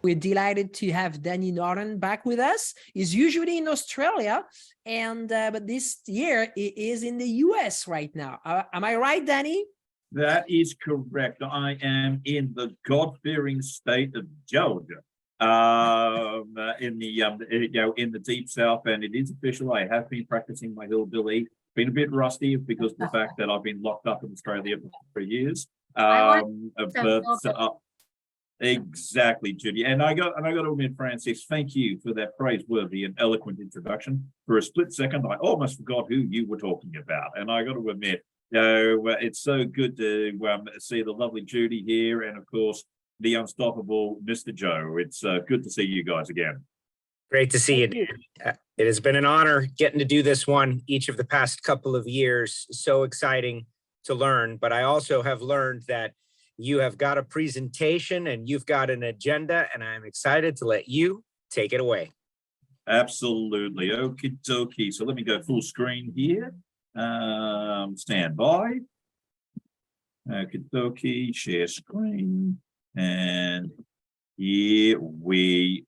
we're delighted to have Danny Norton back with us. He's usually in Australia, and but this year he is in the US right now. Am I right, Danny? That is correct. I am in the God-fearing state of Georgia, in the in the deep south, and it is official. I have been practicing my hillbilly. Been a bit rusty because of the fact that I've been locked up in Australia for years. Exactly, Judy. And I got to admit, Francis, thank you for that praiseworthy and eloquent introduction. For a split second, I almost forgot who you were talking about. And I got to admit, it's so good to see the lovely Judy here, and of course the unstoppable Mr. Joe. It's good to see you guys again. Great to see you, Dan. It has been an honor getting to do this one each of the past couple of years. So exciting to learn, but I also have learned that you have got a presentation and you've got an agenda, and I'm excited to let you take it away. Absolutely. Okie dokie. So let me go full screen here. Stand by. Okie dokie. Share screen. And here we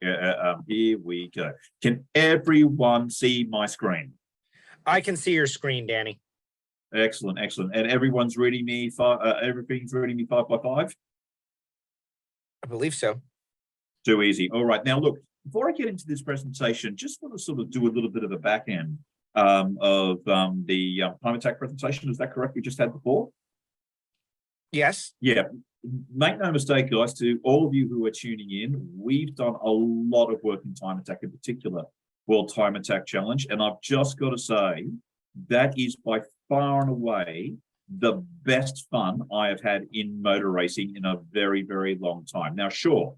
go. Can everyone see my screen? I can see your screen, Danny. Excellent, excellent. And everyone's reading me everything's reading me 5 by 5? I believe so. Too easy. All right. Now look, before I get into this presentation, just want to sort of do a little bit of a back end of the time attack presentation. Is that correct? We just had before? Yes. Yeah. Make no mistake, guys, to all of you who are tuning in, we've done a lot of work in time attack, in particular World Time Attack Challenge. And I've just got to say, that is by far and away the best fun I have had in motor racing in a very, very long time. Now, sure,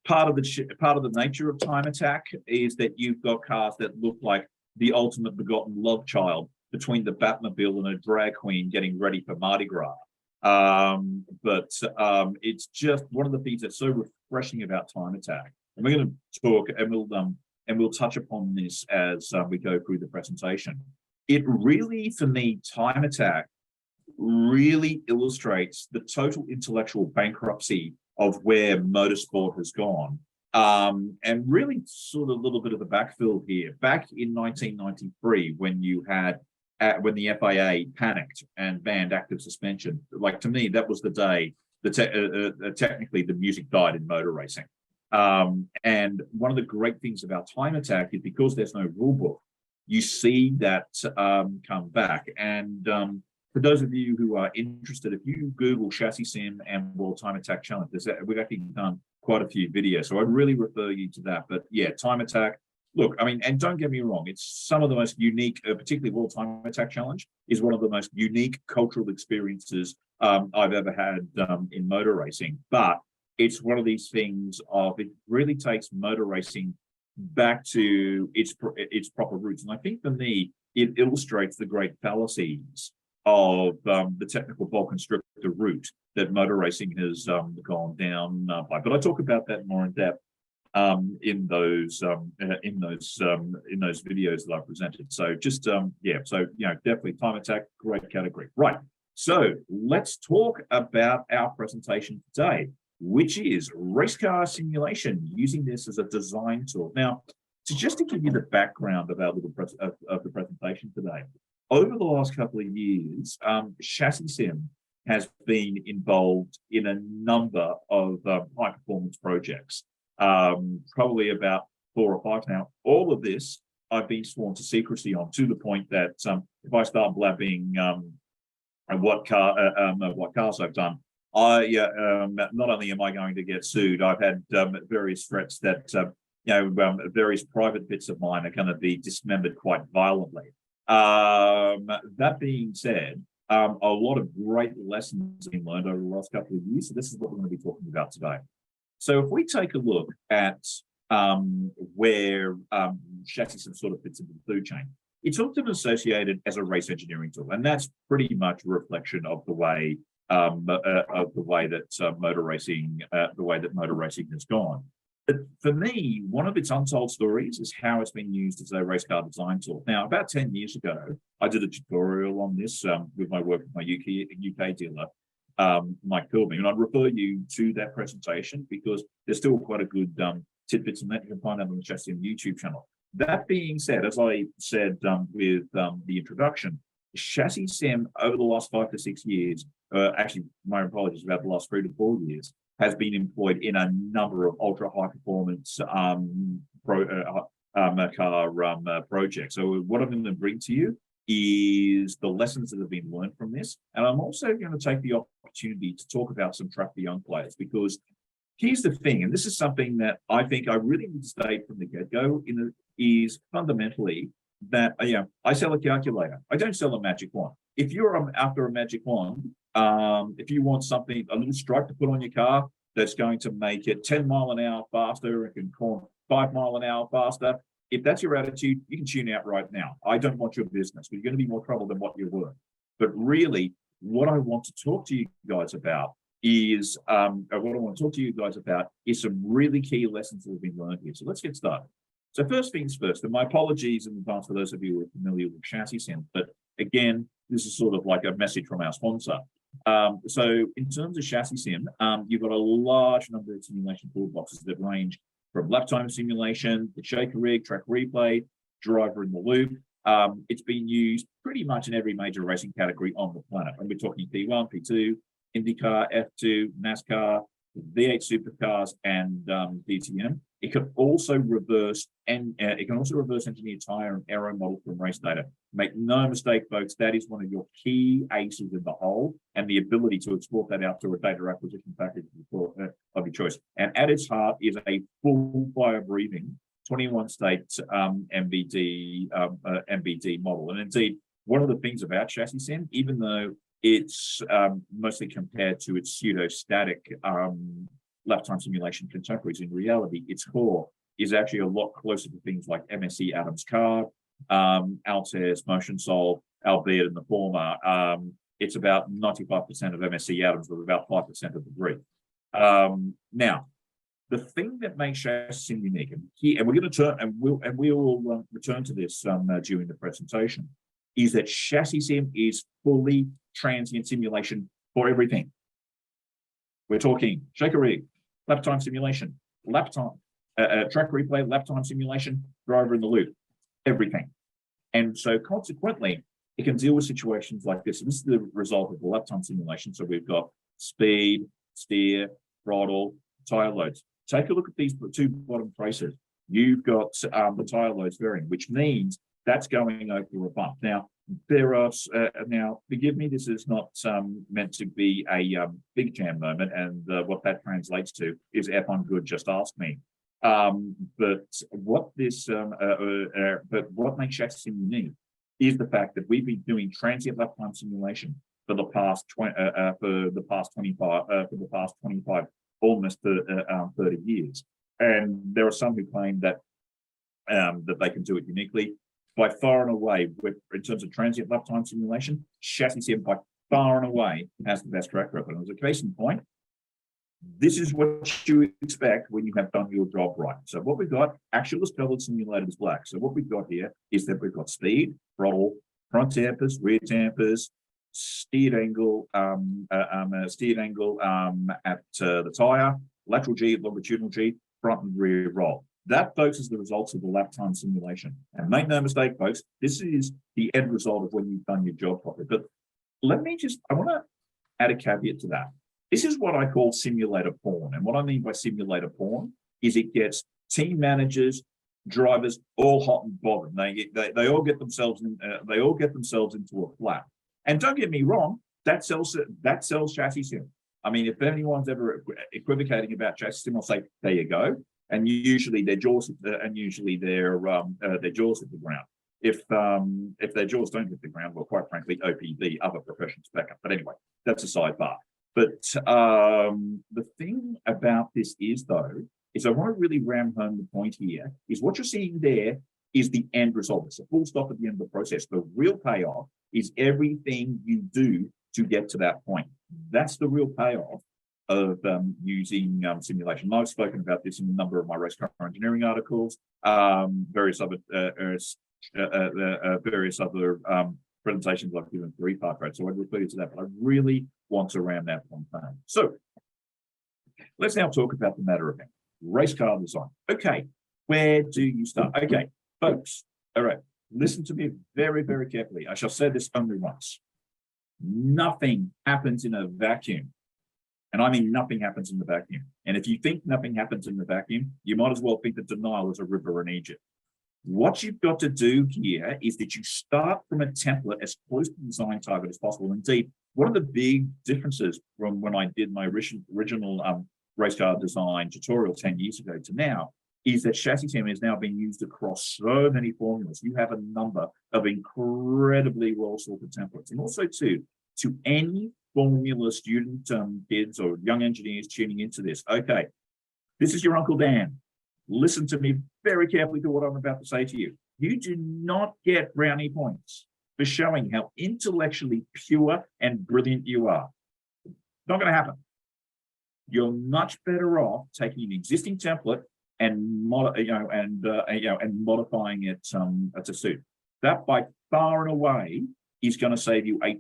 part of the nature of time attack is that you've got cars that look like the ultimate begotten love child between the Batmobile and a drag queen getting ready for Mardi Gras. But it's just one of the things that's so refreshing about time attack. And we're going to talk, and we'll touch upon this as we go through the presentation. It really, for me, time attack really illustrates the total intellectual bankruptcy of where motorsport has gone. And really sort of a little bit of a backfill here. Back in 1993, when you had when the FIA panicked and banned active suspension, like, to me, that was the day that technically the music died in motor racing. And one of the great things about time attack is because there's no rule book, you see that come back. And for those of you who are interested, if you Google ChassisSim and World Time Attack Challenge, we've actually done quite a few videos. So I'd really refer you to that. But yeah, time attack. Look, I mean, and don't get me wrong, it's some of the most unique, particularly World Time Attack Challenge is one of the most unique cultural experiences I've ever had in motor racing. But it's one of these things of, it really takes motor racing back to its proper roots. And I think for me, it illustrates the great fallacies of the technical ball constrictor route that motor racing has gone down by. But I talk about that more in depth in those videos that I presented. So just yeah, so definitely time attack, great category. Right. So let's talk about our presentation today, which is Racecar Simulation, using this as a design tool. Now, just to give you the background of our little of the presentation today, over the last couple of years, ChassisSim has been involved in a number of high-performance projects, probably about 4 or 5 now. All of this I've been sworn to secrecy on, to the point that if I start blabbing what cars I've done, not only am I going to get sued, I've had various threats that various private bits of mine are going to be dismembered quite violently. That being said, a lot of great lessons have been learned over the last couple of years. So this is what we're going to be talking about today. So if we take a look at where ChassisSim sort of fits into the food chain, it's often associated as a race engineering tool, and that's pretty much a reflection of the way that motor racing has gone. But for me, one of its untold stories is how it's been used as a race car design tool. Now, about 10 years ago, I did a tutorial on this with my work with my UK dealer. Mike Pilbeam. And I'd refer you to that presentation because there's still quite a good tidbits in that you can find out on the ChassisSim YouTube channel. That being said, as I said with the introduction, ChassisSim over the last 5 to 6 years, actually, my apologies, about the last 3 to 4 years, has been employed in a number of ultra high performance car projects. So what I'm going to bring to you is the lessons that have been learned from this. And I'm also going to take the opportunity to talk about some track for young players, because here's the thing, and this is something that I think I really need to state from the get-go, is fundamentally that I sell a calculator. I don't sell a magic wand. If you're after a magic wand, if you want something, a little stripe to put on your car that's going to make it 10 mile an hour faster, it can call 5 mile an hour faster. If that's your attitude, you can tune out right now. I don't want your business. You're going to be more trouble than what you're worth. But really, what I want to talk to you guys about is some really key lessons that have been learned here. So let's get started. So first things first, and my apologies in advance for those of you who are familiar with ChassisSim, but again, this is sort of like a message from our sponsor. So in terms of ChassisSim, you've got a large number of simulation toolboxes that range from lap time simulation, the shaker rig, track replay, driver in the loop. It's been used pretty much in every major racing category on the planet. And we're talking P1, P2, IndyCar, F2, NASCAR, V8 supercars, and DTM. It can also reverse engineer tire and aero model from race data. Make no mistake, folks, that is one of your key aces in the hole, and the ability to export that out to a data acquisition package of your choice. And at its heart is a full fire breathing 21 state MBD model. And indeed, one of the things about ChassisSim, even though it's mostly compared to its pseudo-static lap time simulation contemporaries, in reality, its core is actually a lot closer to things like MSC Adams Card, Altair's Motion Solve, albeit in the former, it's about 95% of MSC Adams with about 5% of the grid. Now, the thing that makes ChassisSim unique, and we're going to turn, and we will return to this during the presentation, is that ChassisSim is fully transient simulation for everything. We're talking shaker rig, lap time simulation, lap time, track replay, lap time simulation, driver in the loop, everything. And so consequently, it can deal with situations like this. And this is the result of the lap time simulation. So we've got speed, steer, throttle, tire loads. Take a look at these two bottom traces. You've got the tire loads varying, which means that's going over a bump. Now, there are, now, forgive me, this is not meant to be a big jam moment, and what that translates to is F on good, just ask me. But what makes ChassisSim unique is the fact that we've been doing transient lap time simulation for the past 25, almost 30 years. And there are some who claim that that they can do it uniquely. By far and away, in terms of transient lap time simulation, ChassisSim by far and away has the best track record. And as a case in point, this is what you expect when you have done your job right. So what we've got, actual is colored, simulated is black. So what we've got here is that we've got speed, throttle, front dampers, rear dampers, steered angle at the tire, lateral G, longitudinal G, front and rear roll. That, folks, is the results of the lap time simulation. And make no mistake, folks, this is the end result of when you've done your job properly. But I want to add a caveat to that. This is what I call simulator porn. And what I mean by simulator porn is it gets team managers, drivers all hot and bothered. They all get themselves in, into a flat. And don't get me wrong, that sells ChassisSim. I mean, if anyone's ever equivocating about ChassisSim, I'll say, there you go. And usually their jaws their jaws hit the ground. If their jaws don't hit the ground, well, quite frankly, OPV, other professions back up. But anyway, that's a sidebar. But the thing about this is, though, is I want to really ram home the point here, is what you're seeing there is the end result. It's a full stop at the end of the process. The real payoff is everything you do to get to that point. That's the real payoff of using simulation. I've spoken about this in a number of my race car engineering articles, various other presentations I've given for Epar trade, so I'd refer you to that, but I really want to ram that one home. So let's now talk about the matter of fact, race car design. Okay, where do you start? Okay, folks, all right, listen to me very, very carefully. I shall say this only once. Nothing happens in a vacuum. And I mean, nothing happens in the vacuum. And if you think nothing happens in the vacuum, you might as well think that denial is a river in Egypt. What you've got to do here is that you start from a template as close to the design target as possible. Indeed, one of the big differences from when I did my original race car design tutorial 10 years ago to now is that ChassisSim is now being used across so many formulas. You have a number of incredibly well-sorted templates. And also too, to any formula student, kids or young engineers tuning into this, okay, this is your Uncle Dan. Listen to me very carefully to what I'm about to say to you. You do not get brownie points for showing how intellectually pure and brilliant you are. Not going to happen. You're much better off taking an existing template and modifying it to suit. That by far and away is going to save you a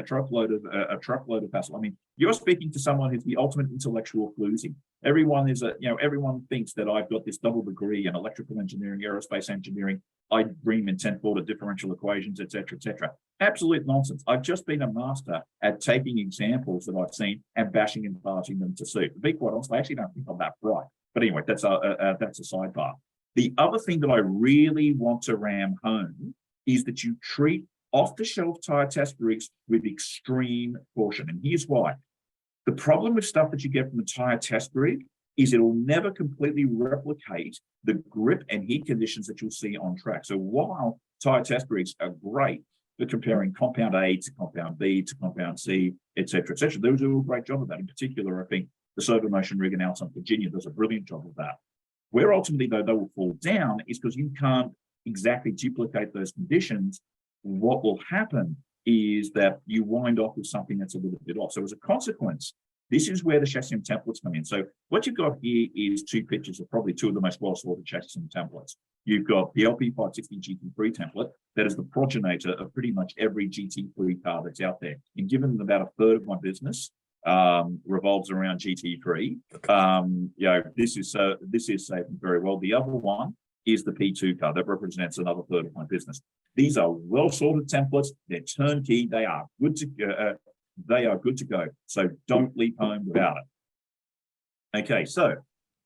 truckload of hassle. I mean, you're speaking to someone who's the ultimate intellectual floozy. Everyone is everyone thinks that I've got this double degree in electrical engineering, aerospace engineering. I dream in 10th order differential equations, etc., etc. Absolute nonsense. I've just been a master at taking examples that I've seen and bashing and barging them to suit. To be quite honest, I actually don't think I'm that bright. But anyway, that's a sidebar. The other thing that I really want to ram home is that you treat off-the-shelf tire test rigs with extreme caution. And here's why. The problem with stuff that you get from a tire test rig is it'll never completely replicate the grip and heat conditions that you'll see on track. So while tire test rigs are great for comparing compound A to compound B to compound C, etc., etc., they do a great job of that. In particular, I think the Servo Motion rig in Alton, Virginia does a brilliant job of that. Where ultimately, though, they will fall down is because you can't exactly duplicate those conditions. What will happen is that you wind up with something that's a little bit off. So as a consequence, this is where the ChassisSim templates come in. So what you've got here is two pictures of probably two of the most well-sorted ChassisSim templates. You've got the LP560 GT3 template that is the progenitor of pretty much every GT3 car that's out there. And given that about a third of my business revolves around GT3, this is saving very well. The other one is the P2 car that represents another third of my business. These are well-sorted templates. They're turnkey. They are good to go. So don't leave home without it. Okay, so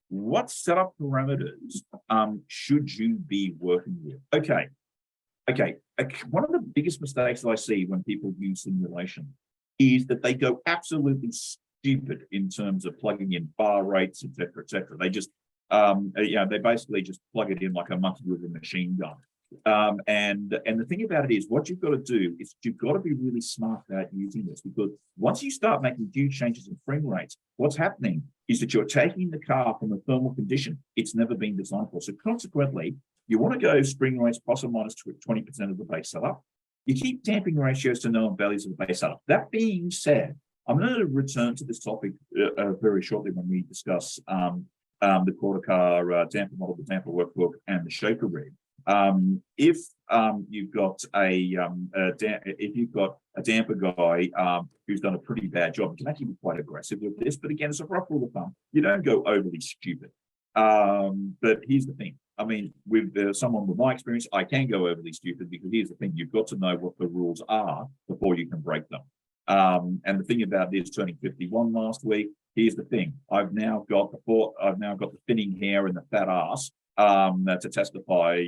what setup parameters should you be working with? Okay. One of the biggest mistakes that I see when people use simulation is that they go absolutely stupid in terms of plugging in bar rates, etc., etc. They just they basically just plug it in like a monkey with a machine gun. And the thing about it is, what you've got to do is you've got to be really smart about using this, because once you start making huge changes in frame rates, what's happening is that you're taking the car from a thermal condition it's never been designed for. So consequently, you want to go spring rates plus or minus 20% of the base setup. You keep damping ratios to known values of the base setup. That being said, I'm going to return to this topic very shortly when we discuss the quarter car damper model, the damper workbook, and the shaker rig. If you've got a damper guy who's done a pretty bad job, you can actually be quite aggressive with this. But again, it's a rough rule of thumb. You don't go overly stupid. But here's the thing. I mean, with someone with my experience, I can go overly stupid, because here's the thing: you've got to know what the rules are before you can break them. And the thing about this, turning 51 last week, here's the thing: I've now got the thinning hair and the fat ass to testify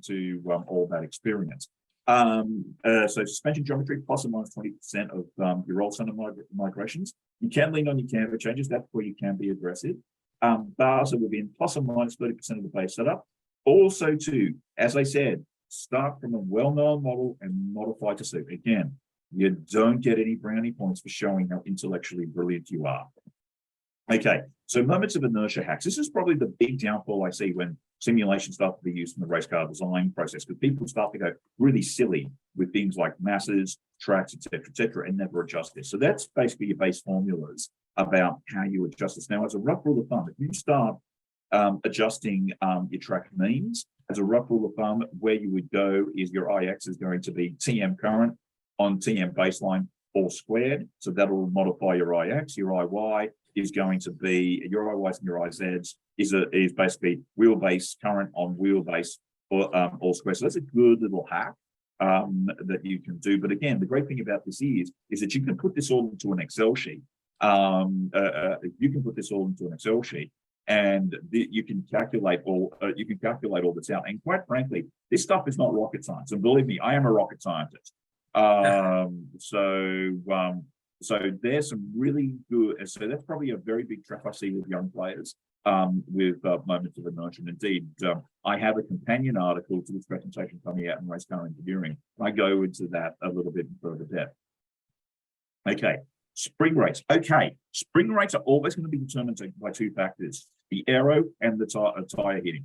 to all that experience. So suspension geometry plus or minus 20% of your roll center migrations. You can lean on your camber changes. That's where you can be aggressive. Bars are within plus or minus 30% of the base setup. Also, too, as I said, start from a well-known model and modify to suit. Again, you don't get any brownie points for showing how intellectually brilliant you are. Okay, so moments of inertia hacks. This is probably the big downfall I see when simulation starts to be used in the race car design process, because people start to go really silly with things like masses, tracks, etc., and never adjust this. So that's basically your base formulas about how you adjust this. Now, as a rough rule of thumb, if you start adjusting your track means. As a rough rule of thumb, where you would go is your IX is going to be TM current on TM baseline all squared. So that'll modify your IX. Your IY is going to be your IYs and your IZs is basically wheelbase current on wheelbase all squared. So that's a good little hack that you can do. But again, the great thing about this is that you can put this all into an Excel sheet. You can put this all into an Excel sheet, and you can calculate all this out. And quite frankly, this stuff is not rocket science. And believe me, I am a rocket scientist. So there's some really good. So that's probably a very big trap I see with young players with moments of immersion. Indeed, I have a companion article to this presentation coming out in Racecar Engineering. I go into that a little bit further depth. Okay. Spring rates. Okay, spring rates are always going to be determined by two factors: the aero and the tire hitting.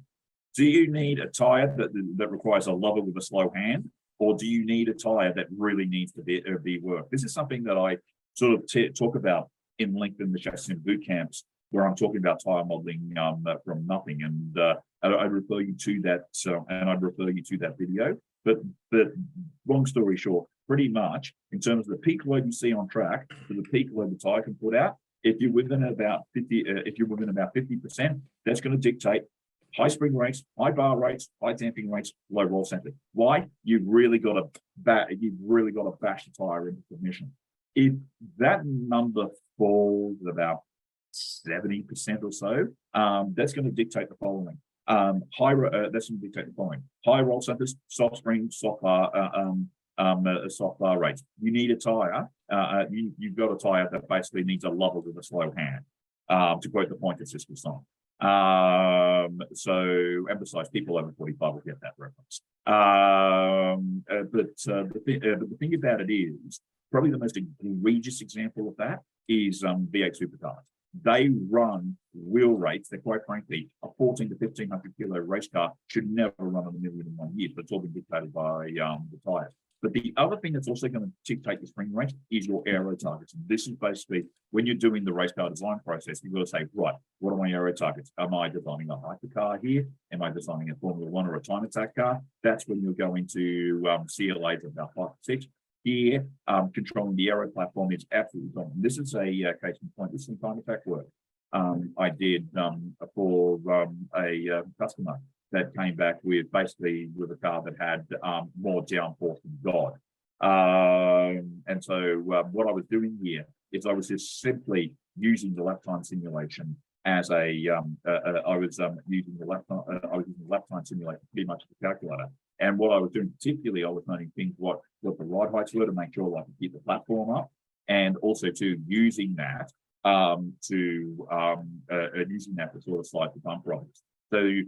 Do you need a tire that requires a lover with a slow hand, or do you need a tire that really needs to be worked? This is something that I sort of talk about in length in the ChassisSim boot camps, where I'm talking about tire modeling from nothing, and I'd refer you to that, and I'd refer you to that video. But long story short, pretty much in terms of the peak load you see on track to the peak load the tire can put out, if you're within about 50%, that's going to dictate high spring rates, high bar rates, high damping rates, low roll center. Why? You've really got to bash the tire into submission. If that number falls about 70% or so, that's going to dictate the following. That's going to dictate the following: high roll centers, soft spring, soft bar rates. You need a tire. You've got a tire that basically needs a lover with a slow hand, to quote the pointed sister song. So emphasize people over 45 will get that reference. But the thing about it is, probably the most egregious example of that is V8 supercars. They run wheel rates that, quite frankly, a 14 to 1500 kilo race car should never run on 1 million in 1 year. But it's all been dictated by the tires. But the other thing that's also going to dictate the spring rate is your aero targets. And this is basically when you're doing the race car design process, you've got to say, right, what are my aero targets? Am I designing a hypercar here? Am I designing a Formula One or a time attack car? That's when you're going to CLAs of about 5 to 6. Here, controlling the aero platform is absolutely wrong. This is a case in point. This is some time attack work I did for a customer that came back with basically with a car that had more downforce than God. And so what I was doing here is I was just simply using the lap time simulation as I was using the lap time simulation pretty much as a calculator. And what I was doing particularly, I was noting things what the ride heights were to make sure I could keep the platform up, and also to using that to sort of slide the bump problems. So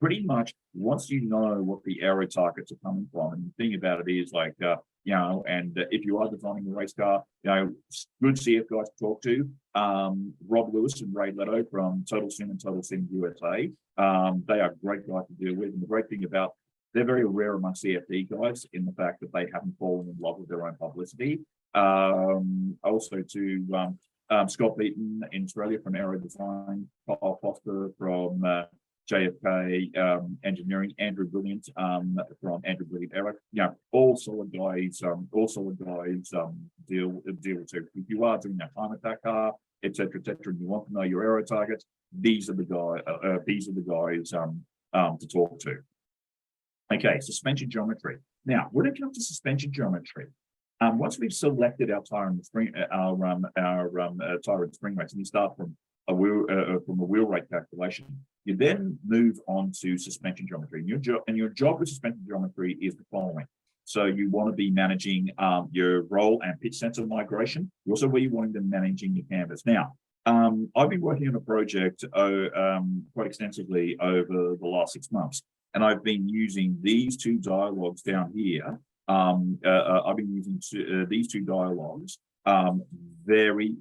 pretty much once you know what the aero targets are coming from, and the thing about it is like, and if you are designing a race car, good CF guys to talk to, Rob Lewis and Ray Leto from Total Sim and Total Sim USA. They are great guys to deal with. And the great thing about, they're very rare among CFD guys in the fact that they haven't fallen in love with their own publicity. Also to Scott Beaton in Australia from Aero Design, Kyle Foster from JFK Engineering, Andrew Brilliant from Andrew Brilliant Aero. All solid guys. Deal with too. If you are doing that time attack car, etc., and you want to know your aero targets, these are the guys to talk to. Okay, suspension geometry. Now, when it comes to suspension geometry, once we've selected our tire and spring, tire and spring rates, and you start from a wheel rate calculation, you then move on to suspension geometry. And your job with suspension geometry is the following. So you want to be managing your roll and pitch sensor migration. You also be wanting to managing your canvas. Now, I've been working on a project quite extensively over the last 6 months. And I've been using these two dialogues down here. I've been using these two dialogues very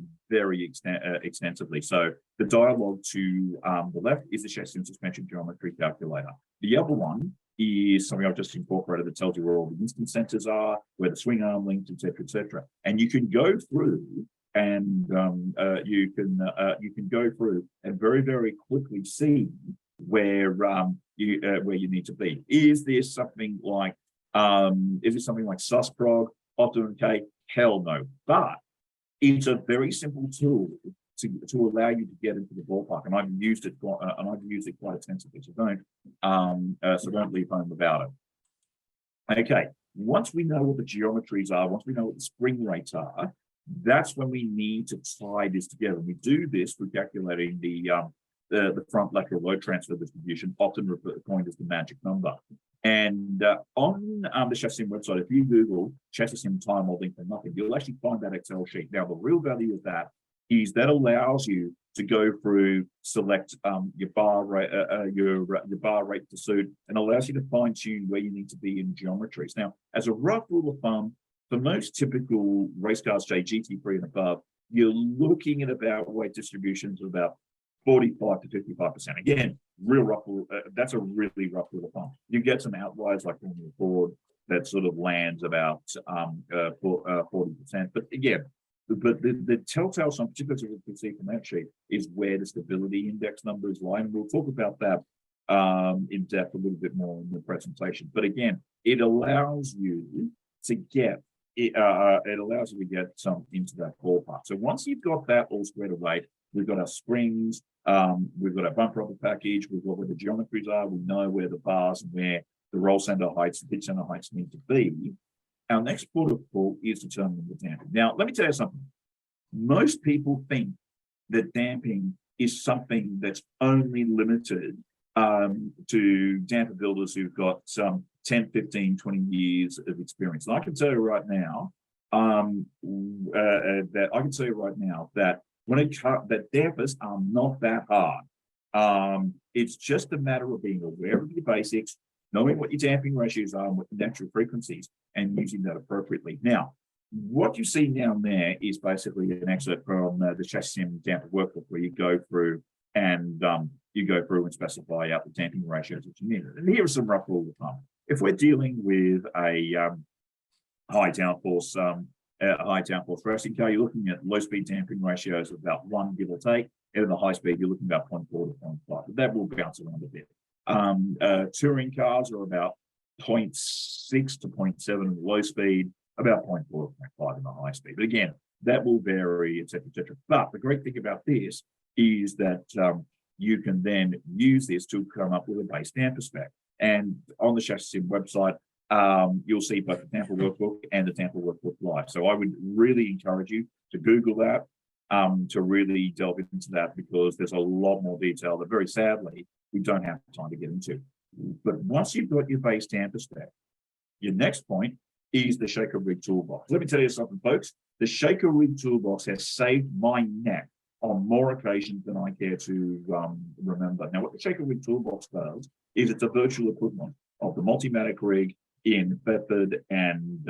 extensively. So the dialogue to the left is the ChassisSim suspension geometry calculator. The other one is something I've just incorporated that tells you where all the instant sensors are, where the swing arm links, etc. And you can go through and you can go through and very quickly see where you need to be. Is there something like susprog, optimum K? Hell no. But it's a very simple tool to allow you to get into the ballpark, and I've used it quite extensively. So don't leave home without it. Okay. Once we know what the geometries are, once we know what the spring rates are, that's when we need to tie this together. We do this through calculating the front lateral load transfer distribution, often coined as the magic number. And on the ChassisSim website, if you Google ChassisSim time modeling for nothing, you'll actually find that Excel sheet. Now, the real value of that is that allows you to go through, select your bar rate to suit, and allows you to fine tune where you need to be in geometries. Now, as a rough rule of thumb, for most typical race cars, say GT3 and above, you're looking at about weight distributions of about 45 to 55%. Again, real rough. That's a really rough rule of thumb. You get some outliers like Formula Ford that sort of lands about 40%. But again, the telltale sign, particularly as you can see from that sheet, is where the stability index numbers lie. And we'll talk about that in depth a little bit more in the presentation. But again, it allows you to get some into that ballpark. So once you've got that all squared away, we've got our springs, we've got our bump rubber package, we've got where the geometries are, we know where the bars and where the roll center heights, the pitch center heights need to be. Our next port of call is determining the damping. Now, let me tell you something. Most people think that damping is something that's only limited to damper builders who've got some 10, 15, 20 years of experience. And I can tell you right now that that dampers are not that hard. It's just a matter of being aware of your basics, knowing what your damping ratios are and what the natural frequencies, and using that appropriately. Now, what you see down there is basically an excerpt from the ChassisSim damper workbook, where you go through and specify out the damping ratios that you need. And here are some rough rules of thumb. If we're dealing with a high downforce racing car, you're looking at low speed damping ratios of about 1, give or take. And in the high speed, you're looking about 0.4 to 0.5. But that will bounce around a bit. Touring cars are about 0.6 to 0.7 in the low speed, about 0.4 to 0.5 in the high speed. But again, that will vary, et cetera, et cetera. But the great thing about this is that you can then use this to come up with a base damper spec. And on the ChassisSim website, you'll see both the damper workbook and the damper workbook live. So I would really encourage you to Google that, to really delve into that, because there's a lot more detail that very sadly we don't have time to get into. But once you've got your base damper spec, your next point is the Shaker Rig Toolbox. Let me tell you something, folks. The Shaker Rig Toolbox has saved my neck on more occasions than I care to remember. Now, what the Shaker Rig Toolbox does is it's a virtual equivalent of the Multimatic rig in Bedford and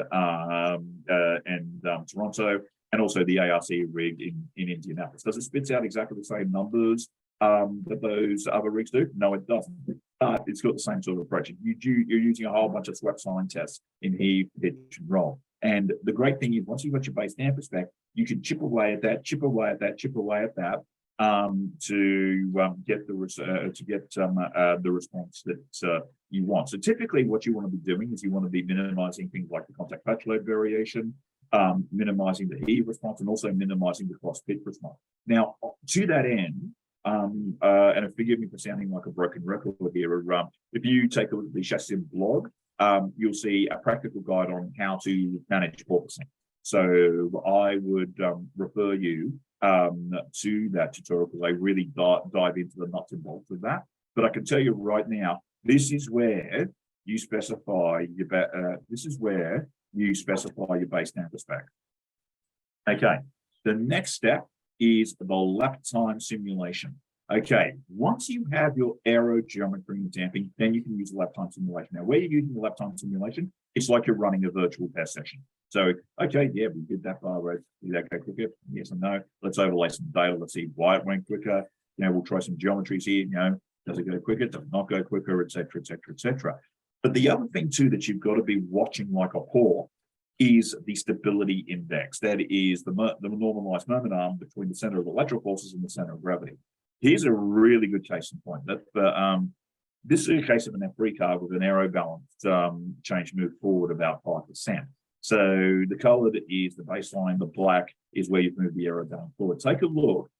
Toronto, and also the ARC rig in Indianapolis. Does it spit out exactly the same numbers that those other rigs do? No, it doesn't. But it's got the same sort of approach. You're using a whole bunch of swept sign tests in heave, pitch, and roll. And the great thing is, once you've got your base damper spec, you can chip away at that, chip away at that, chip away at that, to get the response that you want. So typically, what you want to be doing is you want to be minimizing things like the contact patch load variation, minimizing the heave response, and also minimizing the cross pitch response. Now, to that end, and forgive me for sounding like a broken record here, if you take a look at the ChassisSim blog, you'll see a practical guide on how to manage porpoising. So I would refer you to that tutorial, because I really dive into the nuts and bolts of that. But I can tell you right now, this is where you specify your base damper spec. Okay, the next step is the lap time simulation. Okay, once you have your aero geometry and damping, then you can use the lap time simulation. Now, where you're using the lap time simulation, it's like you're running a virtual test session. So, okay, yeah, we did that bar rate. Did that go quicker? Yes and no. Let's overlay some data. Let's see why it went quicker. You know, we'll try some geometries here. You know, does it go quicker? Does it not go quicker? Et cetera, et cetera, et cetera. But the other thing too that you've got to be watching like a hawk is the stability index. That is the normalized moment arm between the center of the lateral forces and the center of gravity. Here's a really good case in point. This is a case of an F3 car with an aero balance change move forward about 5%. So the color is the baseline, the black is where you've moved the aero balance forward. Take a look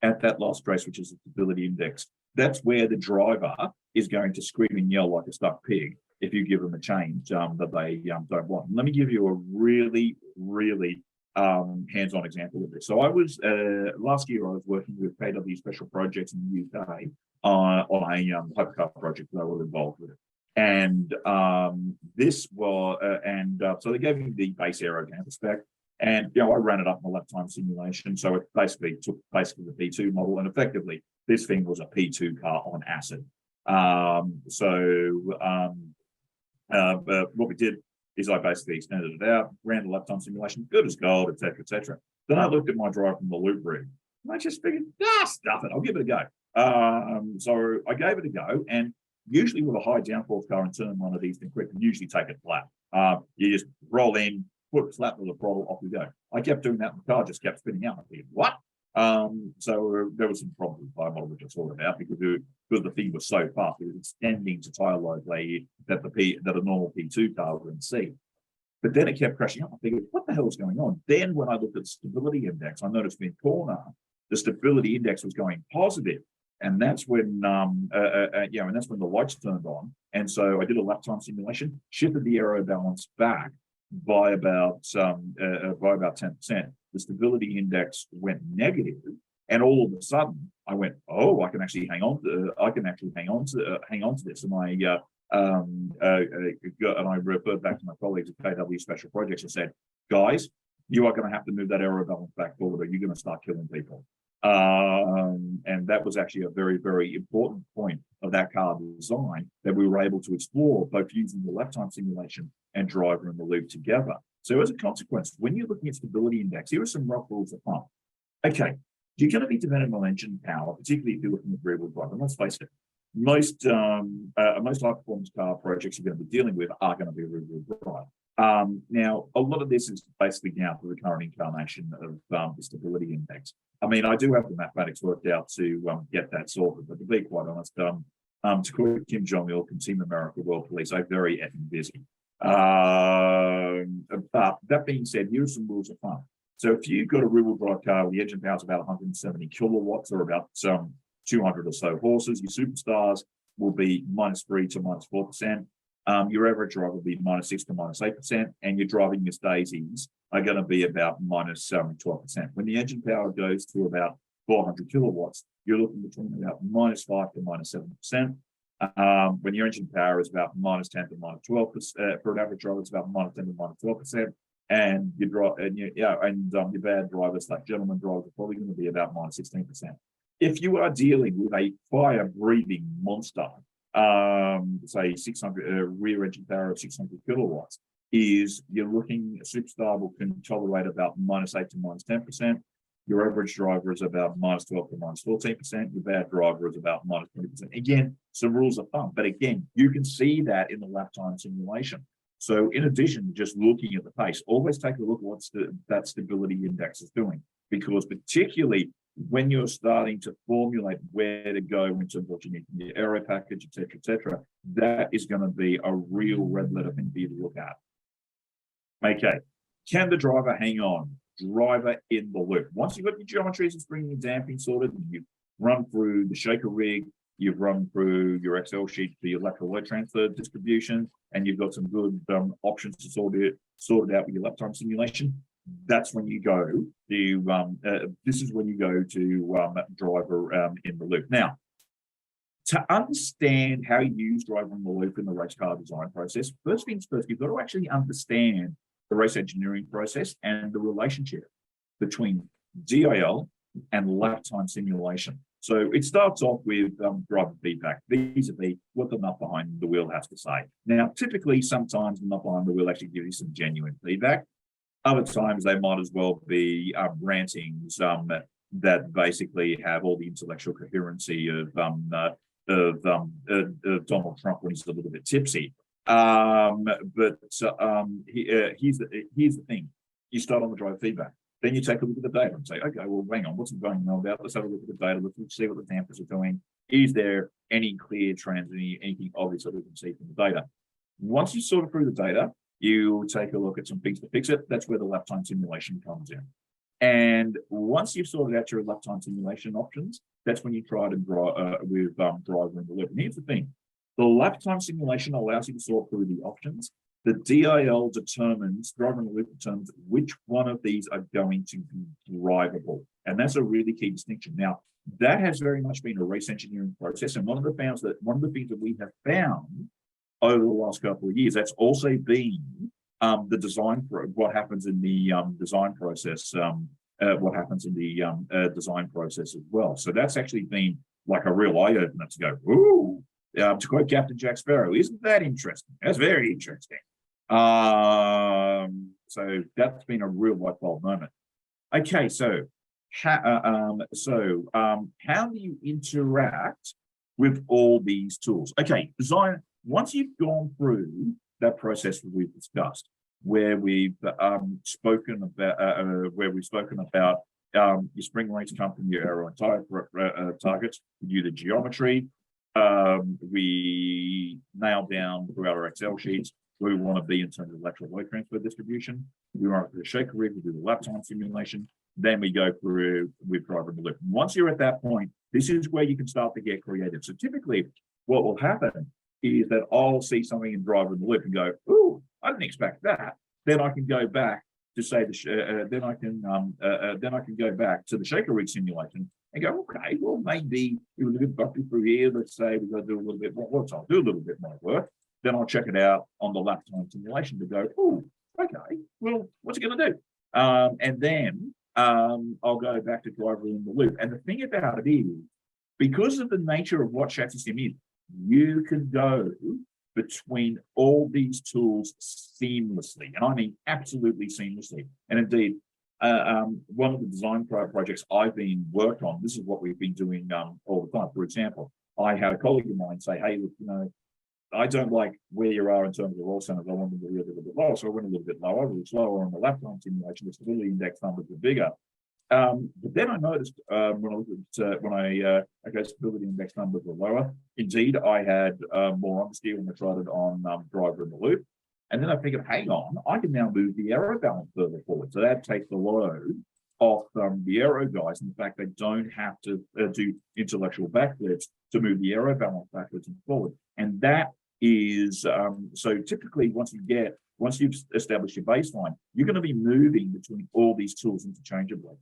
at that last trace, which is the stability index. That's where the driver is going to scream and yell like a stuck pig if you give them a change that they don't want. Let me give you a really, really hands-on example of this. So I was last year I was working with KW Special Projects in the UK on a hypercar project that I was involved with, and this was so they gave me the base aero camper spec, and I ran it up in a lap time simulation. So it basically took the P2 model, and effectively this thing was a P2 car on acid. But what we did is I basically extended it out, ran the lap time simulation, good as gold, etc., etc. Then I looked at my drive from the loop rig, and I just figured, stuff it, I'll give it a go. So I gave it a go, and usually with a high downforce car and turn one of these things quick, you usually take it flat. You just roll in, put flat with the throttle, off you go. I kept doing that, and the car just kept spinning out. I figured, what? So there was some problems with the tire model, which I sorted out because the thing was so fast, it was extending to tire load that a normal P2 car wouldn't see. But then it kept crashing up. I figured, what the hell is going on? Then when I looked at the stability index, I noticed in the corner, the stability index was going positive. And that's when, and that's when the lights turned on. And so I did a lap time simulation, shifted the aero balance back by about 10%. The stability index went negative, and all of a sudden I went, oh, I can actually hang on to this. And I referred back to my colleagues at KW Special Projects and said, guys, you are going to have to move that aero balance back forward, or you're going to start killing people. And that was actually a very, very important point of that car design, that we were able to explore both using the lap time simulation and driver in the loop together. So as a consequence, when you're looking at stability index, here are some rough rules of thumb. Okay, you're going to be dependent on engine power, particularly if you're looking at rear-wheel drive. And let's face it, most high-performance car projects you're going to be dealing with are going to be rear-wheel drive. Now, a lot of this is basically down to the current incarnation of the stability index. I mean, I do have the mathematics worked out to get that sorted, but to be quite honest, to quote Kim Jong-il from Team Numerical World Police, I'm very effing busy. But that being said, here are some rules of thumb. So if you've got a rear-wheel drive car, the engine power is about 170 kilowatts, or about 200 or so horses. Your superstars will be -3 to -4%. Your average drive will be -6 to -8%, and your driving Miss Daisies are going to be about -12%. When the engine power goes to about 400 kilowatts, you're looking between about -5 to -7%. When your engine power is about -10 to -12%, for an average driver, it's about -10 to -12%. And your bad drivers, like gentleman drivers, are probably going to be about -16%. If you are dealing with a fire-breathing monster, say 600 rear engine power of 600 kilowatts, you're looking, a superstar can tolerate about -8 to -10%. Your average driver is about -12 to -14%. Your bad driver is about -20%. Again, some rules of thumb, but again, you can see that in the lap time simulation. So in addition to just looking at the pace, always take a look at what that stability index is doing, because particularly when you're starting to formulate where to go in terms of what you need in your aero package, et cetera, that is going to be a real red letter thing for you to look at. Okay, can the driver hang on? Driver in the loop. Once you've got your geometries and spring and damping sorted, and you've run through the shaker rig, you've run through your Excel sheet for your lateral load transfer distribution, and you've got some good options to sort it out with your lap time simulation. That's when you go to, this is when you go to driver in the loop. Now, to understand how you use driver in the loop in the race car design process, first things first, you've got to actually understand the race engineering process and the relationship between DIL and lap time simulation. So it starts off with driver feedback, vis-a-vis what the nut behind the wheel has to say. Now, typically, sometimes the nut behind the wheel actually gives you some genuine feedback. Other times, they might as well be rantings that basically have all the intellectual coherency of Donald Trump when he's a little bit tipsy. Here's the thing: you start on the driver feedback. Then you take a look at the data and say, okay, well, hang on, what's it going on about? Let's have a look at the data. Let's see what the dampers are doing. Is there any clear trends, anything obvious that we can see from the data? Once you sort through the data, you take a look at some things to fix it. That's where the lap time simulation comes in. And once you've sorted out your lap time simulation options, that's when you try to drive with driver in the loop. And here's the thing: the lap time simulation allows you to sort through the options. The DIL determines, driver in the loop determines which one of these are going to be drivable. And that's a really key distinction. Now, that has very much been a race engineering process. And one of the things that we have found over the last couple of years, that's also been the design for what happens in the design process, design process as well. So that's actually been like a real eye-opener to go, ooh, to quote Captain Jack Sparrow, isn't that interesting? That's very interesting. So that's been a real light bulb moment. Okay, so how do you interact with all these tools? Okay, design. Once you've gone through that process that we've discussed, where we've spoken about your spring race company, your aero and targets, we do the geometry, we nail down through our Excel sheets where we want to be in terms of lateral load transfer distribution. We run through the shaker rig, we do the lap time simulation, then we go through with driver in the loop. Once you're at that point, this is where you can start to get creative. So typically what will happen is that I'll see something in driver in the loop and go, "Ooh, I didn't expect that." Then I can go back to say then I can go back to the shaker rig simulation and go, "Okay, well maybe it was a good bumpy through here. Let's say we've got to do a little bit more work. So I'll do a little bit more work. Then I'll check it out on the lap time simulation to go, "Oh, okay, well, what's it going to do?" And then I'll go back to driver in the loop. And the thing about it is, because of the nature of what ChassisSim is, you can go between all these tools seamlessly, and I mean absolutely seamlessly. And indeed, one of the design projects I've been worked on, this is what we've been doing all the time. For example, I had a colleague of mine say, "Hey, look, I don't like where you are in terms of the roll centers. I want them to be a little bit lower." So I went a little bit lower, a little slower on the lap time simulation. The stability index numbers were bigger. But then I noticed when stability index numbers were lower. Indeed, I had more understeer when I tried it on driver in the loop. And then I figured, hang on, I can now move the aero balance further forward. So that takes the load off the aero guys. In fact, they don't have to do intellectual backflips to move the aero balance backwards and forward. And that is, so typically once you've established your baseline, you're going to be moving between all these tools interchangeably.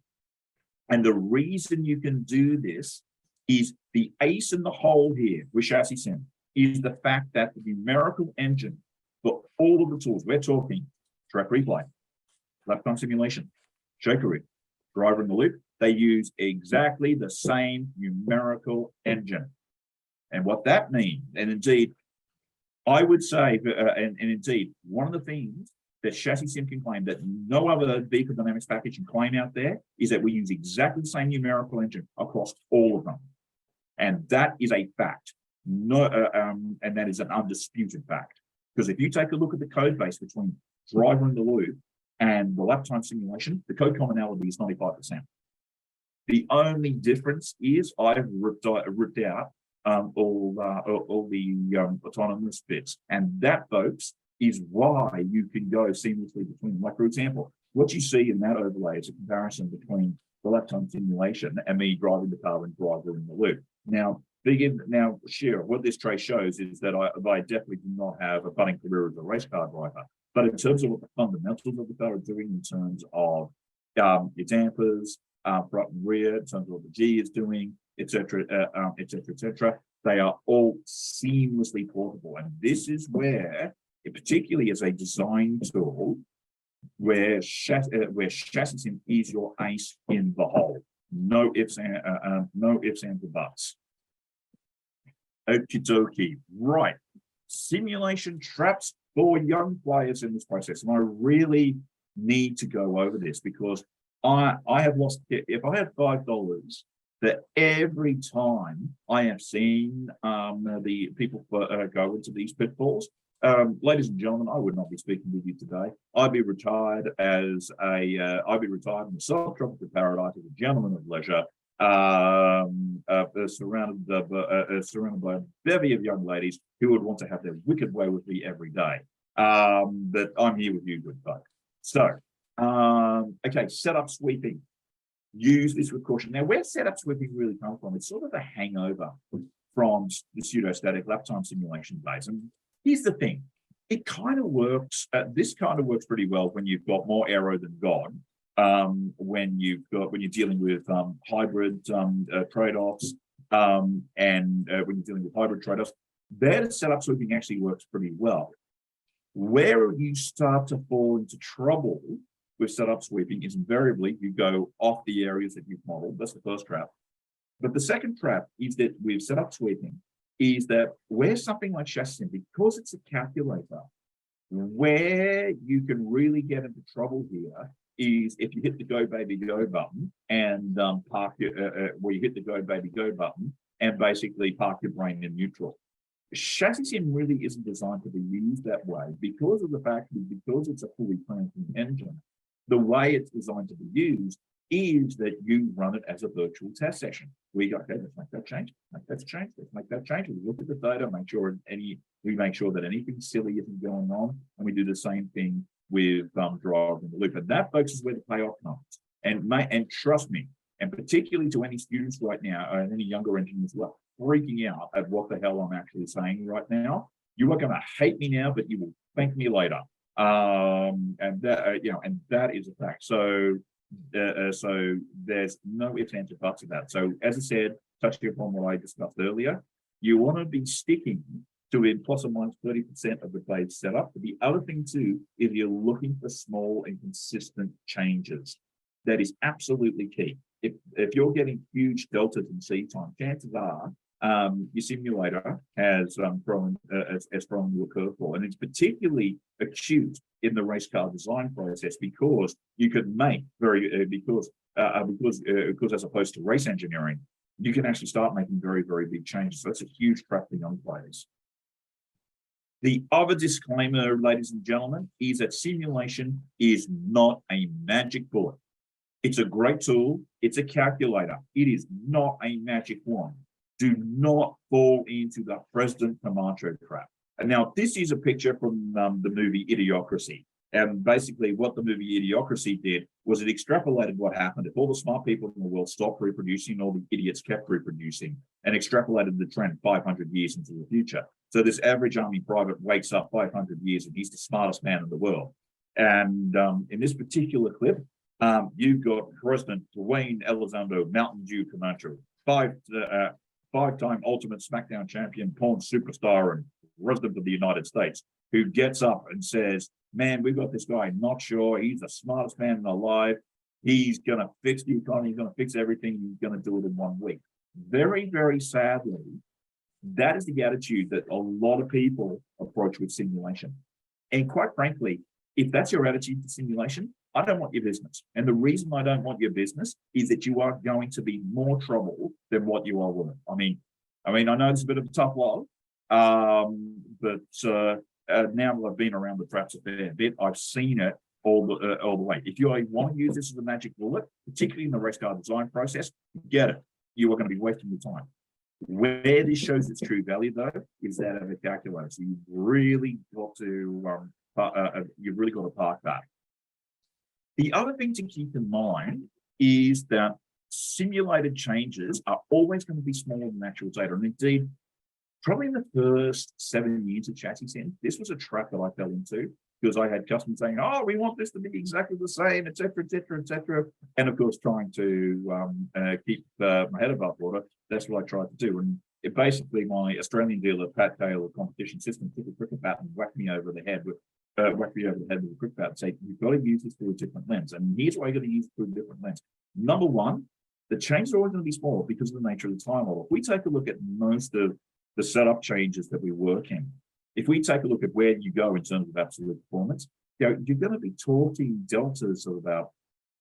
And the reason you can do this is the ace in the hole here with ChassisSim is the fact that the numerical engine for all of the tools, we're talking track replay, lap time simulation, shaker rig, driver in the loop, they use exactly the same numerical engine. And what that means, and indeed, I would say, and indeed, one of the things that ChassisSim can claim that no other vehicle dynamics package can claim out there is that we use exactly the same numerical engine across all of them. And that is a fact. No, and that is an undisputed fact. Because if you take a look at the code base between driver in the loop and the lap time simulation, the code commonality is 95%. The only difference is I've ripped out all the autonomous bits. And that, folks, is why you can go seamlessly between. Like, for example, what you see in that overlay is a comparison between the lap time simulation and me driving the car and driver in the loop. Now, sure, what this trace shows is that I definitely do not have a budding career as a race car driver. But in terms of what the fundamentals of the car are doing in terms of your dampers, front and rear, in terms of what the G is doing, etc., they are all seamlessly portable. And this is where, particularly as a design tool, where ChassisSim is your ace in the hole. No ifs and or buts. Okie dokie. Right. Simulation traps for young players in this process. And I really need to go over this because I have lost, if I had $5 that every time I have seen the people go into these pitfalls, ladies and gentlemen, I would not be speaking with you today. I'd be retired in the subtropical paradise as a gentleman of leisure, surrounded by a bevy of young ladies who would want to have their wicked way with me every day. But I'm here with you, good folk. So, okay, setup sweeping. Use this with caution. Now, where setup sweeping really comes from, it's sort of a hangover from the pseudo-static lap time simulation days. And here's the thing, it kind of works, this kind of works pretty well when you've got more Aero than God, when you're dealing with hybrid trade-offs, and when you're dealing with hybrid trade-offs, there setup sweeping actually works pretty well. Where you start to fall into trouble with setup sweeping is invariably you go off the areas that you've modeled. That's the first trap. But the second trap is that with setup sweeping is that where something like ChassisSim, because it's a calculator, where you can really get into trouble here is if you hit the go baby go button and where you hit the go baby go button and basically park your brain in neutral. ChassisSim really isn't designed to be used that way because of the fact that because it's a fully cranking engine, the way it's designed to be used is that you run it as a virtual test session. We go, okay, let's make that change, make that change, let's make that change. We look at the data, we make sure that anything silly isn't going on, and we do the same thing with drive in the loop. And that, folks, is where the payoff comes. And trust me, and particularly to any students right now, and any younger engineers who are freaking out at what the hell I'm actually saying right now, you are going to hate me now, but you will thank me later. And that is a fact. So there's no ifs, ands, or buts of that. So as I said, touching upon what I discussed earlier, you want to be sticking to in plus or minus 30% of the base setup. But the other thing too is you're looking for small and consistent changes. That is absolutely key. If you're getting huge deltas in C time, chances are your simulator has thrown you a curveball, and it's particularly acute in the race car design process because you could make because as opposed to race engineering, you can actually start making very, very big changes. So that's a huge trap for young players. The other disclaimer, ladies and gentlemen, is that simulation is not a magic bullet. It's a great tool. It's a calculator. It is not a magic wand. Do not fall into the President Camacho trap. And now this is a picture from the movie Idiocracy. And basically what the movie Idiocracy did was it extrapolated what happened if all the smart people in the world stopped reproducing, all the idiots kept reproducing, and extrapolated the trend 500 years into the future. So this average army private wakes up 500 years and he's the smartest man in the world. And in this particular clip, you've got President Dwayne Elizondo Mountain Dew Camacho, five-time Ultimate SmackDown champion, porn superstar, and resident of the United States, who gets up and says, man, we've got this guy, not sure, he's the smartest man alive. He's going to fix the economy, he's going to fix everything, he's going to do it in 1 week. Very, very sadly, that is the attitude that a lot of people approach with simulation. And quite frankly, if that's your attitude to simulation, I don't want your business. And the reason I don't want your business is that you are going to be more trouble than what you are worth. I mean, I know it's a bit of a tough love, but now I've been around the traps a fair bit. I've seen it all the way. If you want to use this as a magic bullet, particularly in the race car design process, get it. You are going to be wasting your time. Where this shows its true value, though, is that of a calculator. So you've really got to park that. The other thing to keep in mind is that simulated changes are always going to be smaller than actual data. And indeed, probably in the first 7 years of ChassisSim, this was a trap that I fell into because I had customers saying, oh, we want this to be exactly the same, et cetera, et cetera, et cetera. And of course, trying to keep my head above water, that's what I tried to do. And it basically, my Australian dealer, Pat Taylor Competition System, took a cricket bat and whacked me over the head with a cricket bat and say, you've got to use this through a different lens. And here's why you've got to use it through a different lens. Number one, the changes are always going to be smaller because of the nature of the time model. If we take a look at most of the setup changes that we work in, if we take a look at where you go in terms of absolute performance, you're going to be talking deltas of about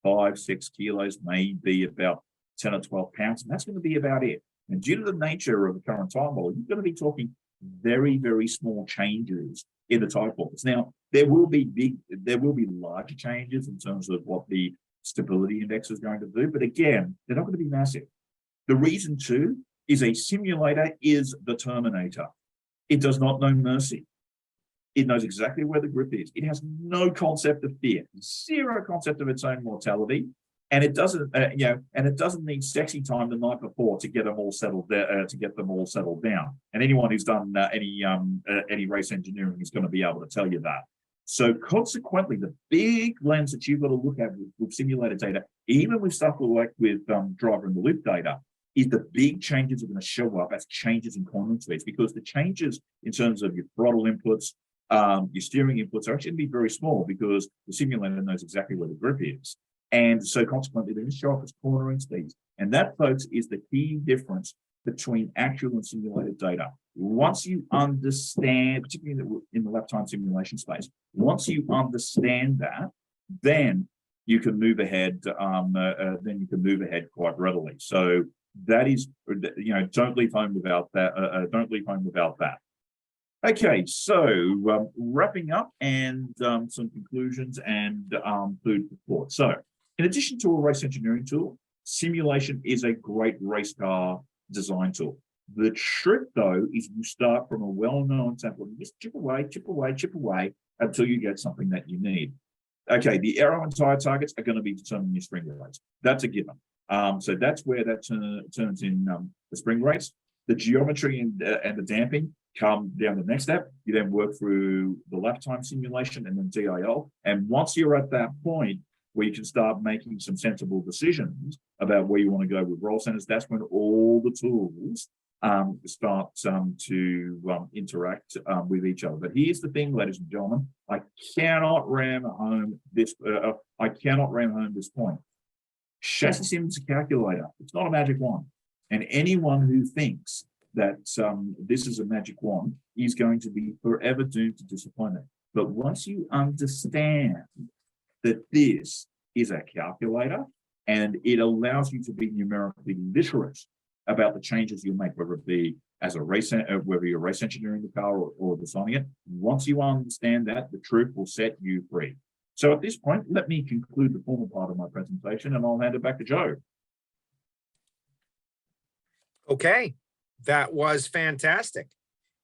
5-6 kilos, maybe about 10 or 12 pounds, and that's going to be about it. And due to the nature of the current time model, you're going to be talking very, very small changes in the type forms. Now, there will be larger changes in terms of what the stability index is going to do, but again, they're not going to be massive. The reason too is a simulator is the Terminator. It does not know mercy. It knows exactly where the grip is. It has no concept of fear, zero concept of its own mortality, and it doesn't, and it doesn't need sexy time the night before to get them all settled down. And anyone who's done any race engineering is going to be able to tell you that. So consequently, the big lens that you've got to look at with simulated data, even with stuff like with driver in the loop data, is the big changes are going to show up as changes in quantum speeds, because the changes in terms of your throttle inputs, your steering inputs are actually going to be very small, because the simulator knows exactly where the grip is. And so consequently, they're going to show up as cornering speeds. And that, folks, is the key difference between actual and simulated data. Once you understand, particularly in the lap time simulation space, once you understand that, then you can move ahead. Quite readily. So that is, don't leave home without that. Don't leave home without that. Okay, so wrapping up and some conclusions and food for thought. So, in addition to a race engineering tool, simulation is a great race car design tool. The trick, though, is you start from a well-known template and just chip away until you get something that you need. Okay, the aero and tire targets are going to be determining your spring rates. That's a given. So that's where that turns in the spring rates. The geometry and the damping come down to the next step. You then work through the lap time simulation and then DIL. And once you're at that point where you can start making some sensible decisions about where you want to go with roll centers, that's when all the tools start to interact with each other. But here's the thing, ladies and gentlemen, I cannot ram home this point. ChassisSim is a calculator. It's not a magic wand. And anyone who thinks that this is a magic wand is going to be forever doomed to disappointment. But once you understand that this is a calculator and it allows you to be numerically literate about the changes you make, whether it be as a race, whether you're race engineering the car or designing it, once you understand that, the truth will set you free. So at this point, let me conclude the formal part of my presentation and I'll hand it back to Joe. Okay, that was fantastic.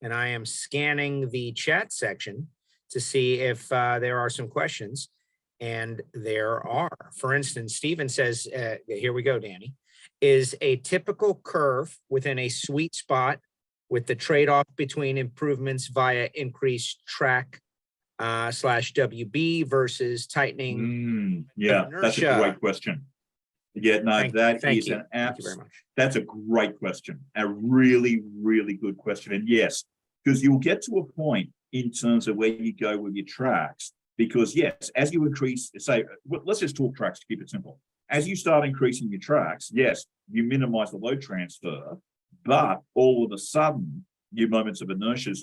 And I am scanning the chat section to see if there are some questions. And there are. For instance, Stephen says, here we go, Danny, is a typical curve within a sweet spot with the trade-off between improvements via increased track / WB versus tightening. Yeah, inertia. That's a great question. Yeah, no, Thank you very much. That's a great question. A really, really good question. And yes, because you'll get to a point in terms of where you go with your tracks, because yes, as you increase, say, let's just talk tracks to keep it simple. As you start increasing your tracks, yes, you minimize the load transfer, but all of a sudden, your moments of inertia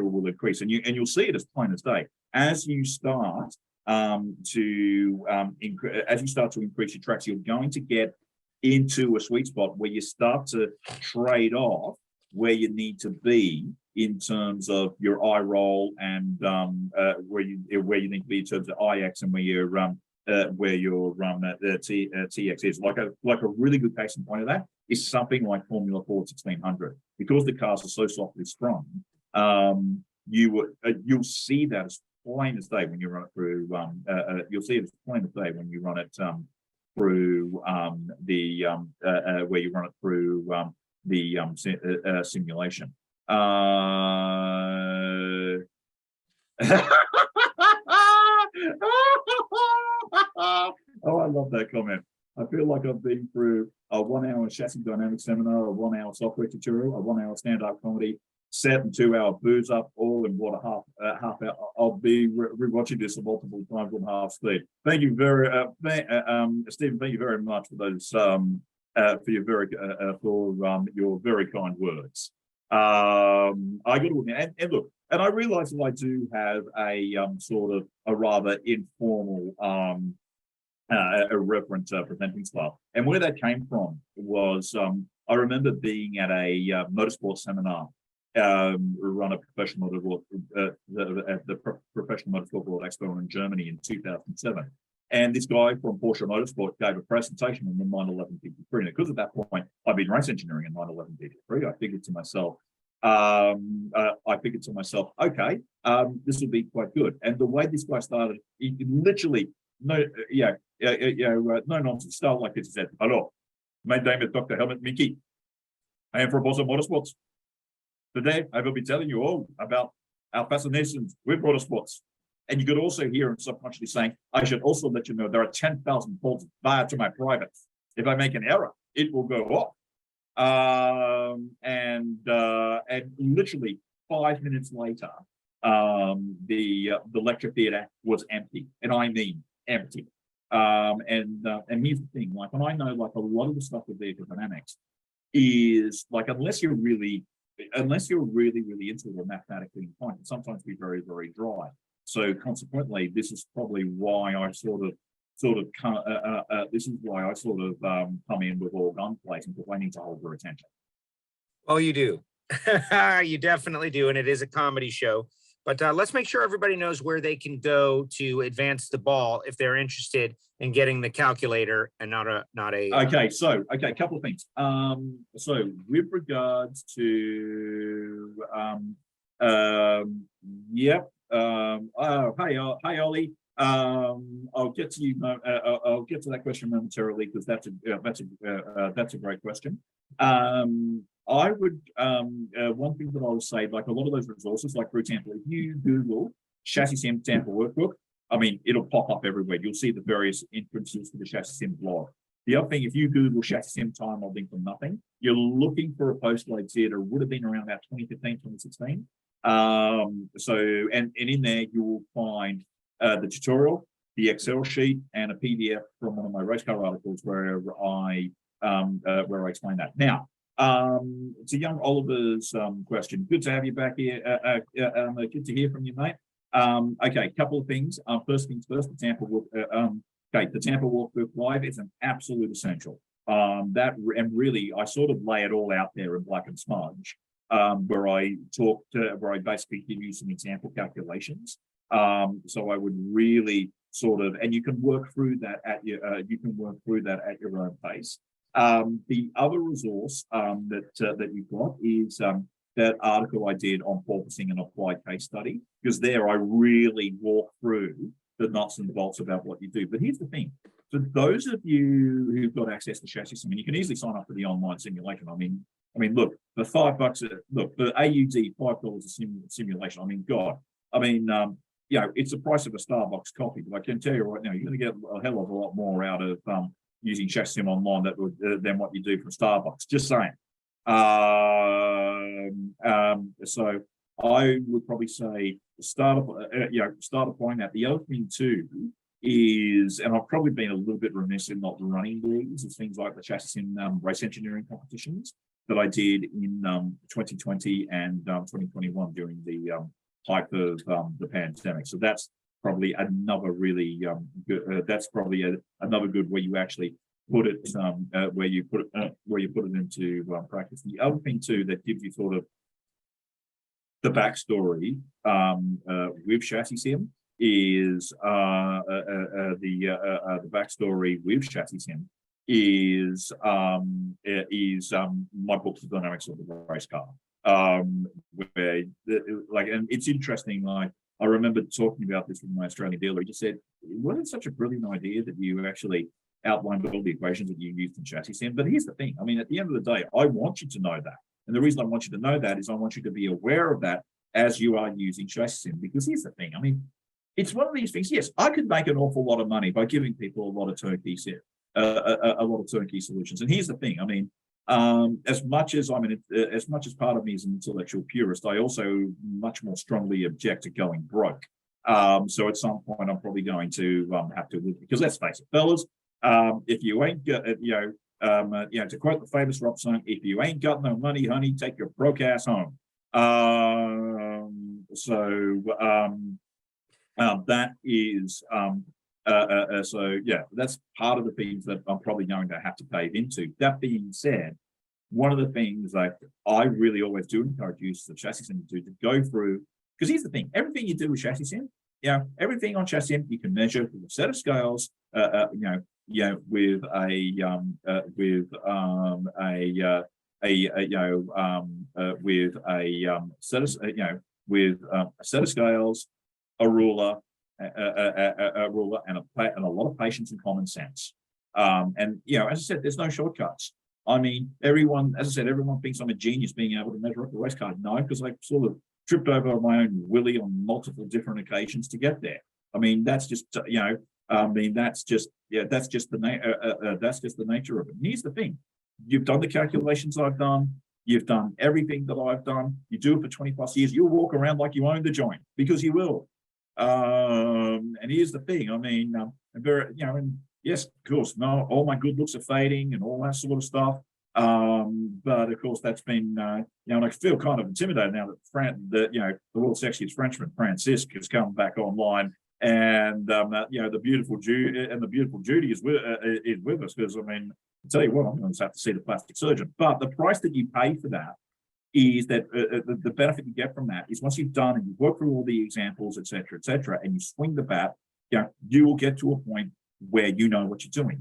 will increase, and you'll see it as plain as day. As you start to increase your tracks, you're going to get into a sweet spot where you start to trade off where you need to be in terms of your eye roll and where you need to be in terms of IX and where your TX is. Like a really good case in point of that is something like Formula Ford 1600. Because the cars are so softly sprung, you'll see that as plain as day when you run it through. You'll see it as plain as day when you run it through where you run it through the simulation. Oh, I love that comment. I feel like I've been through a 1-hour chassis dynamics seminar, a 1-hour software tutorial, a 1-hour stand-up comedy set, and 2-hour booze up, all in what a half hour. I'll be rewatching this multiple times on half speed. Thank you very, Stephen. Thank you very much for those for your very kind words. I got to admit, and look, and I realize that I do have a sort of a rather informal irreverent presenting style, and where that came from was I remember being at a motorsport seminar, run a professional motorsport at the Professional Motorsport World Expo in Germany in 2007. And this guy from Porsche Motorsport gave a presentation on the 911 53. And because at that point, I've been race engineering in 911 53, I figured to myself, okay, this will be quite good. And the way this guy started, he literally, no nonsense, started like this. He said, "Hello, my name is Dr. Helmut Minky. I am from Porsche Motorsports. Today, I will be telling you all about our fascinations with motorsports." And you could also hear him subconsciously saying, "I should also let you know there are 10,000 volts via to my private. If I make an error, it will go off." And literally 5 minutes later, the lecture theater was empty, and I mean empty. And here's the thing: like, when I know, like, a lot of the stuff with vehicle dynamics is like, unless you're really into it or mathematically inclined, it can sometimes be very, very dry. So consequently, this is probably why I come in with all gun blazing, because I need to hold their attention. Well, you do. You definitely do, and it is a comedy show. But let's make sure everybody knows where they can go to advance the ball if they're interested in getting the calculator and not a. Okay, a couple of things. So with regards to hey Ollie. I'll get to you. I'll get to that question momentarily, because that's a great question. I would one thing that I would say, like, a lot of those resources, like, for example, if you Google ChassisSim Tampa workbook, I mean, it'll pop up everywhere. You'll see the various entrances to the ChassisSim blog. The other thing, if you Google ChassisSim time modeling for nothing, you're looking for a post like theater, would have been around about 2015, 2016. And in there you will find the tutorial, the Excel sheet, and a PDF from one of my race car articles where I explain that. Now, to young Oliver's question, good to have you back here. Good to hear from you, mate. Okay, a couple of things. First things first, the Tampa Walkthrough Live is an absolute essential. And really, I sort of lay it all out there in black and smudge, where I basically give you some example calculations. So I would really sort of, and you can work through that at your own pace. The other resource that you've got is that article I did on porpoising and applied case study, because there I really walk through the nuts and bolts about what you do. But here's the thing: for those of you who've got access to ChassisSim, I mean, you can easily sign up for the online simulation. I mean, look, for $5, look, for AUD, $5 a simulation. I mean, God, I mean, it's the price of a Starbucks coffee. But I can tell you right now, you're going to get a hell of a lot more out of using ChassisSim online than what you do from Starbucks. Just saying. So I would probably say start applying that. The other thing too is, and I've probably been a little bit remiss in not running these, is things like the ChassisSim race engineering competitions that I did in 2020 and 2021 during the height of the pandemic. So that's probably another really good. That's probably another good where you actually put it where you put it into practice. The other thing too that gives you sort of the backstory with ChassisSim is the backstory with ChassisSim is my book, The Dynamics of the Race Car. Where and it's interesting, like, I remember talking about this with my Australian dealer. He just said, wasn't it such a brilliant idea that you actually outlined all the equations that you used in ChassisSim? But here's the thing. I mean, at the end of the day, I want you to know that. And the reason I want you to know that is I want you to be aware of that as you are using ChassisSim. Because here's the thing. I mean, it's one of these things. Yes, I could make an awful lot of money by giving people a lot of turnkey solutions. And here's the thing. I mean, as much as part of me is an intellectual purist, I also much more strongly object to going broke. So at some point, I'm probably going to have to, because let's face it, fellas, if you ain't got, to quote the famous rock song, if you ain't got no money, honey, take your broke ass home. That is, so yeah, that's part of the things that I'm probably going to have to pave into. That being said, one of the things that I really always do encourage users of ChassisSim to go through, because here's the thing, everything you do with ChassisSim, everything on ChassisSim you can measure with a set of scales, with a set of scales, a ruler, a ruler, and a lot of patience and common sense. And as I said, there's no shortcuts. I mean, everyone, as I said, everyone thinks I'm a genius being able to measure up a race car. No, because I sort of tripped over my own willy on multiple different occasions to get there. I mean, that's just that's just the nature of it. And here's the thing: you've done the calculations I've done. You've done everything that I've done. You do it for 20+ years. You'll walk around like you own the joint, because you will. And here's the thing: I mean, and yes, of course, no, all my good looks are fading and all that sort of stuff. But of course, that's been, and I feel kind of intimidated now that the world's sexiest Frenchman, Francisque, has come back online, and the beautiful Judy is with us, because I mean, I'll tell you what, I'm going to have to see the plastic surgeon. But the price that you pay for that is that the benefit you get from that is once you've done and you've worked through all the examples, et cetera, and you swing the bat, you will get to a point where you know what you're doing.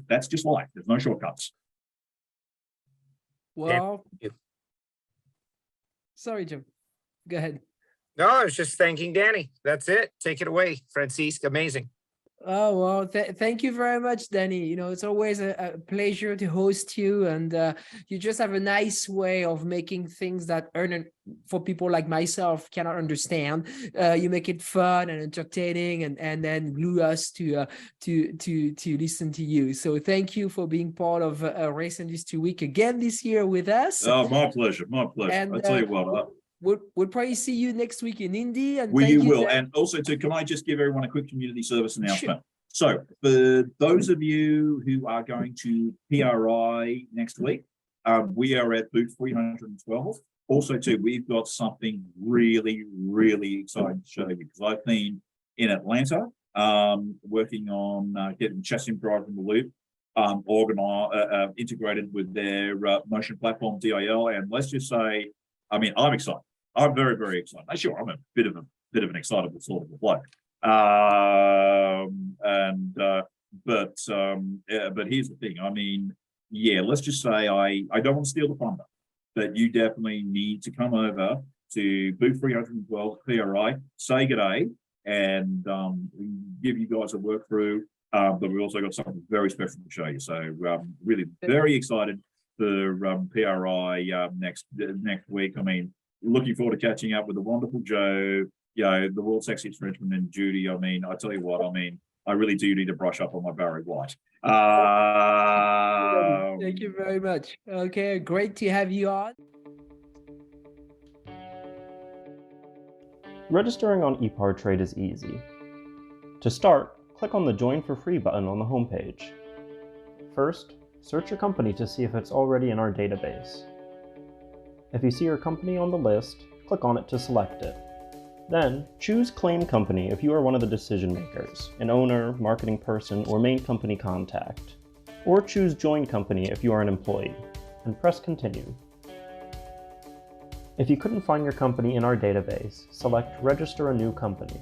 That's just life. There's no shortcuts. Well, sorry, Jim. Go ahead. No, I was just thanking Danny. That's it. Take it away, Francisque. Amazing. Oh, well, thank you very much, Danny. It's always a pleasure to host you, and you just have a nice way of making things that for people like myself cannot understand. You make it fun and entertaining, and then glue us to listen to you. So thank you for being part of Race Industry Week again this year with us. Oh, my pleasure. My pleasure. And, I'll tell you what. We'll probably see you next week in Indy. And you will. And also, too, can I just give everyone a quick community service announcement? Sure. So, for those of you who are going to PRI next week, we are at booth 312. Also, too, we've got something really, really exciting to show you, because I've been in Atlanta working on getting ChassisSim Drive in the Loop integrated with their motion platform DIL. And let's just say, I mean, I'm excited. I'm very, very excited. Sure, I'm a bit of an excitable sort of a bloke. But here's the thing. I mean, let's just say I don't want to steal the thunder, but you definitely need to come over to booth 312 PRI, say g'day, and give you guys a work through. But we also got something very special to show you. So really very excited for PRI next week. I mean, looking forward to catching up with the wonderful Joe, the world's sexiest Frenchman, and Judy. I mean, I tell you what, I mean, I really do need to brush up on my Barry White. Thank you very much. Okay, great to have you on. Registering on Epar Trade is easy. To start, click on the Join for Free button on the homepage. First, search your company to see if it's already in our database. If you see your company on the list, click on it to select it. Then, choose Claim Company if you are one of the decision makers, an owner, marketing person, or main company contact. Or choose Join Company if you are an employee, and press Continue. If you couldn't find your company in our database, select Register a New Company.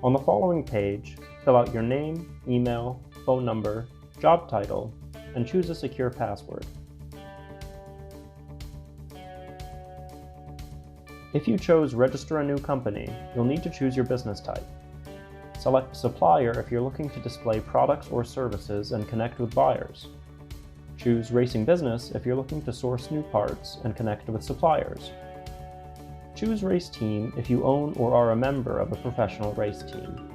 On the following page, fill out your name, email, phone number, job title, and choose a secure password. If you chose Register a New Company, you'll need to choose your business type. Select Supplier if you're looking to display products or services and connect with buyers. Choose Racing Business if you're looking to source new parts and connect with suppliers. Choose Race Team if you own or are a member of a professional race team.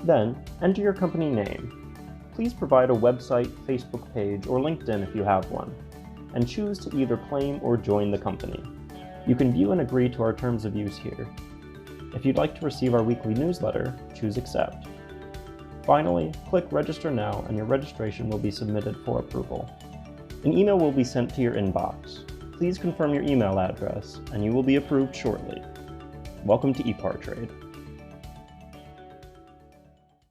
Then, enter your company name. Please provide a website, Facebook page, or LinkedIn if you have one, and choose to either claim or join the company. You can view and agree to our terms of use here. If you'd like to receive our weekly newsletter, choose Accept. Finally, click Register Now and your registration will be submitted for approval. An email will be sent to your inbox. Please confirm your email address and you will be approved shortly. Welcome to Epar Trade.